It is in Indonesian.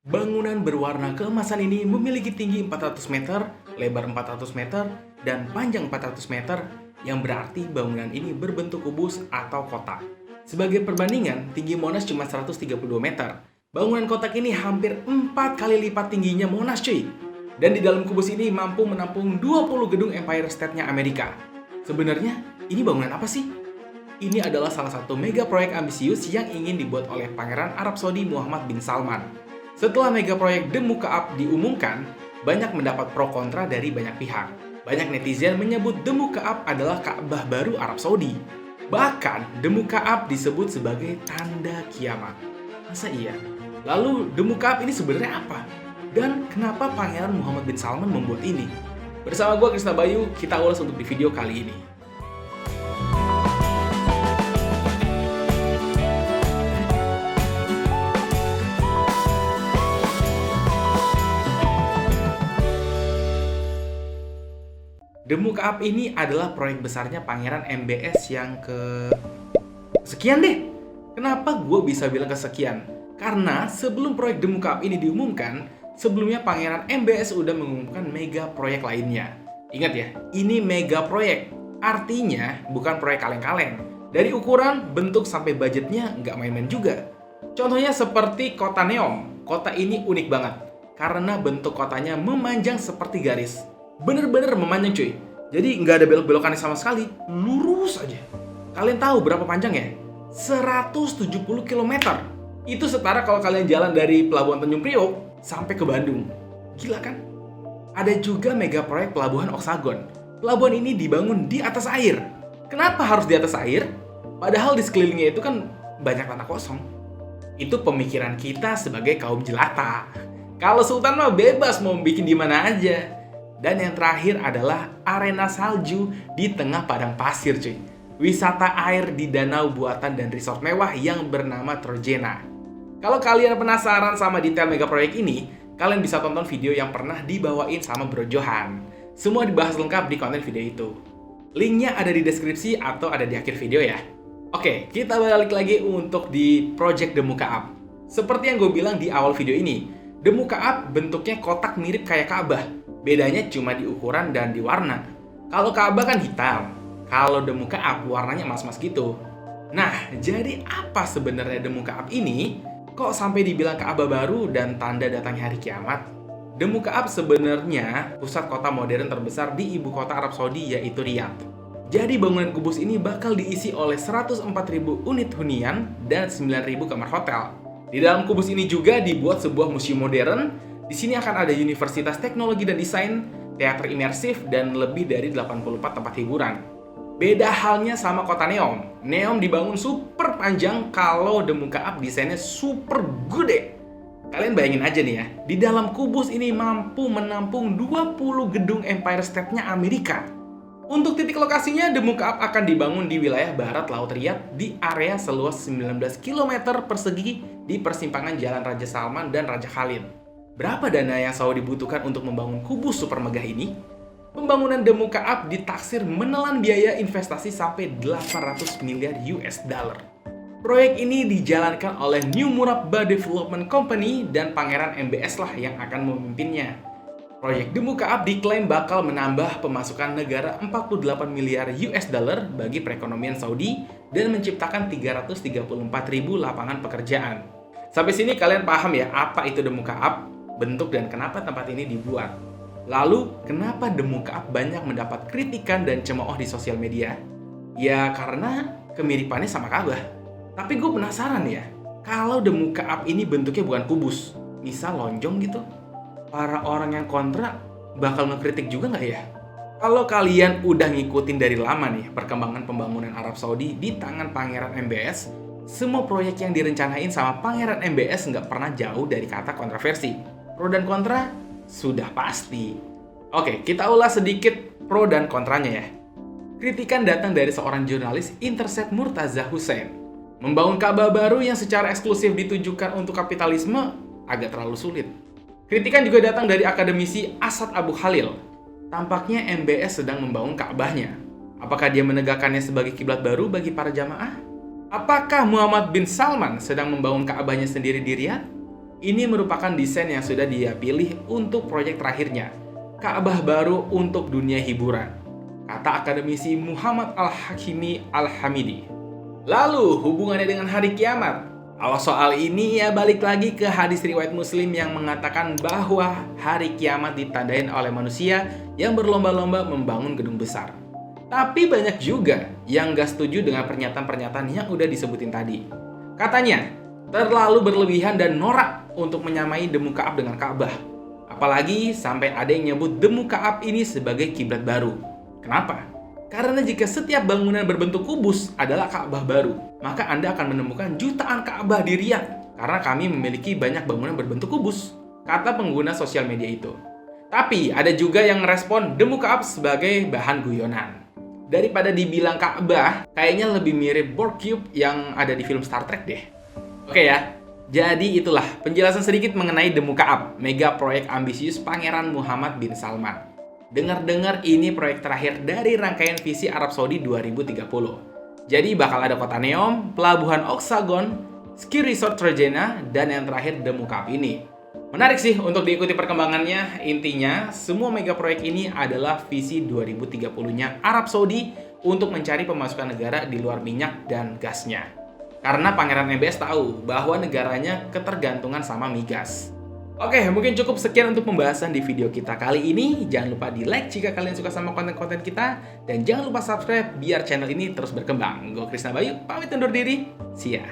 Bangunan berwarna keemasan ini memiliki tinggi 400 meter, lebar 400 meter, dan panjang 400 meter, yang berarti bangunan ini berbentuk kubus atau kotak. Sebagai perbandingan, tinggi Monas cuma 132 meter. Bangunan kotak ini hampir 4 kali lipat tingginya Monas, cuy. Dan di dalam kubus ini mampu menampung 20 gedung Empire State-nya Amerika. Sebenarnya, ini bangunan apa sih? Ini adalah salah satu mega proyek ambisius yang ingin dibuat oleh Pangeran Arab Saudi Muhammad bin Salman. Setelah mega proyek The Muka'ab diumumkan, banyak mendapat pro kontra dari banyak pihak. Banyak netizen menyebut The Muka'ab adalah Ka'bah baru Arab Saudi. Bahkan, The Muka'ab disebut sebagai tanda kiamat. Masa iya? Lalu, The Muka'ab ini sebenarnya apa? Dan kenapa Pangeran Muhammad bin Salman membuat ini? Bersama gue, Krisna Bayu, kita ulas untuk di video kali ini. The Muka'ab ini adalah proyek besarnya Pangeran MBS yang sekian deh. Kenapa gue bisa bilang kesekian? Karena sebelum proyek The Muka'ab ini diumumkan, sebelumnya Pangeran MBS udah mengumumkan mega proyek lainnya. Ingat ya, ini mega proyek. Artinya bukan proyek kaleng-kaleng. Dari ukuran, bentuk, sampai budgetnya nggak main-main juga. Contohnya seperti kota Neom. Kota ini unik banget karena bentuk kotanya memanjang seperti garis. Bener-bener memanjang, cuy. Jadi nggak ada belok-belokannya sama sekali, lurus aja. Kalian tahu berapa panjangnya? 170 km. Itu setara kalau kalian jalan dari Pelabuhan Tanjung Priok sampai ke Bandung. Gila kan? Ada juga mega proyek Pelabuhan Oksagon. Pelabuhan ini dibangun di atas air. Kenapa harus di atas air? Padahal di sekelilingnya itu kan banyak tanah kosong. Itu pemikiran kita sebagai kaum jelata. Kalau Sultan mah bebas mau bikin di mana aja. Dan yang terakhir adalah arena salju di tengah padang pasir, cuy. Wisata air di danau buatan dan resort mewah yang bernama Trojena. Kalau kalian penasaran sama detail mega proyek ini, kalian bisa tonton video yang pernah dibawain sama Bro Johan. Semua dibahas lengkap di konten video itu. Linknya ada di deskripsi atau ada di akhir video ya. Oke, kita balik lagi untuk di Project The Muka'ab. Seperti yang gue bilang di awal video ini, The Muka'ab bentuknya kotak mirip kayak Ka'bah. Bedanya cuma di ukuran dan di warna. Kalau Ka'bah kan hitam, kalau The Muka'ab warnanya emas-emas gitu. Nah, jadi apa sebenarnya The Muka'ab ini? Kok sampai dibilang Ka'bah baru dan tanda datangnya hari kiamat? The Muka'ab sebenarnya pusat kota modern terbesar di ibu kota Arab Saudi, yaitu Riyadh. Jadi bangunan kubus ini bakal diisi oleh 104.000 unit hunian dan 9.000 kamar hotel. Di dalam kubus ini juga dibuat sebuah museum modern. Di sini akan ada Universitas Teknologi dan Desain, teater imersif, dan lebih dari 84 tempat hiburan. Beda halnya sama kota Neom. Neom dibangun super panjang, kalau The Muka'ab desainnya super gede. Kalian bayangin aja nih ya, di dalam kubus ini mampu menampung 20 gedung Empire State-nya Amerika. Untuk titik lokasinya, The Muka'ab akan dibangun di wilayah barat Laut Riyadh di area seluas 19 km persegi di persimpangan Jalan Raja Salman dan Raja Khalid. Berapa dana yang Saudi dibutuhkan untuk membangun kubus super megah ini? Pembangunan The Muka'ab ditaksir menelan biaya investasi sampai 800 miliar US dollar. Proyek ini dijalankan oleh New Murabba Development Company dan Pangeran MBS lah yang akan memimpinnya. Proyek The Muka'ab diklaim bakal menambah pemasukan negara 48 miliar US dollar bagi perekonomian Saudi dan menciptakan 334.000 lapangan pekerjaan. Sampai sini kalian paham ya apa itu The Muka'ab, bentuk dan kenapa tempat ini dibuat. Lalu, kenapa The Muka'ab banyak mendapat kritikan dan cemooh di sosial media? Ya karena kemiripannya sama Ka'bah. Tapi gue penasaran ya, kalau The Muka'ab ini bentuknya bukan kubus, misal lonjong gitu, para orang yang kontra bakal ngekritik juga nggak ya? Kalau kalian udah ngikutin dari lama nih perkembangan pembangunan Arab Saudi di tangan Pangeran MBS, semua proyek yang direncanain sama Pangeran MBS nggak pernah jauh dari kata kontroversi. Pro dan kontra sudah pasti. Oke, kita ulas sedikit pro dan kontranya ya. Kritikan datang dari seorang jurnalis Intercept Murtaza Hussein. Membangun Ka'bah baru yang secara eksklusif ditujukan untuk kapitalisme agak terlalu sulit. Kritikan juga datang dari akademisi Asad Abu Khalil. Tampaknya MBS sedang membangun Ka'bahnya. Apakah dia menegakkannya sebagai kiblat baru bagi para jamaah? Apakah Muhammad bin Salman sedang membangun Ka'bahnya sendiri di Riyadh? Ini merupakan desain yang sudah dia pilih untuk proyek terakhirnya, Ka'bah baru untuk dunia hiburan, kata akademisi Muhammad Al-Hakimi Al-Hamidi. Lalu hubungannya dengan hari kiamat? Kalau soal ini ya balik lagi ke hadis riwayat Muslim yang mengatakan bahwa hari kiamat ditandain oleh manusia yang berlomba-lomba membangun gedung besar. Tapi banyak juga yang gak setuju dengan pernyataan-pernyataan yang udah disebutin tadi. Katanya, terlalu berlebihan dan norak untuk menyamai Demu Ka'ab dengan Ka'bah. Apalagi sampai ada yang nyebut Demu Ka'ab ini sebagai kiblat baru. Kenapa? Karena jika setiap bangunan berbentuk kubus adalah Ka'bah baru, maka Anda akan menemukan jutaan Ka'bah di Riyadh karena kami memiliki banyak bangunan berbentuk kubus, kata pengguna sosial media itu. Tapi ada juga yang merespon Demu Ka'ab sebagai bahan guyonan. Daripada dibilang Ka'bah, kayaknya lebih mirip Borg Cube yang ada di film Star Trek deh. Oke ya, jadi itulah penjelasan sedikit mengenai Demu Ka'ab, mega proyek ambisius Pangeran Muhammad bin Salman. Dengar-dengar ini proyek terakhir dari rangkaian visi Arab Saudi 2030. Jadi bakal ada kota Neom, pelabuhan Oksagon, ski resort Trojena, dan yang terakhir Demu Ka'ab ini. Menarik sih untuk diikuti perkembangannya. Intinya, semua mega proyek ini adalah visi 2030-nya Arab Saudi untuk mencari pemasukan negara di luar minyak dan gasnya. Karena Pangeran MBS tahu bahwa negaranya ketergantungan sama migas. Oke, mungkin cukup sekian untuk pembahasan di video kita kali ini. Jangan lupa di like jika kalian suka sama konten-konten kita. Dan jangan lupa subscribe biar channel ini terus berkembang. Gue Krisna Bayu, pamit undur diri. See ya.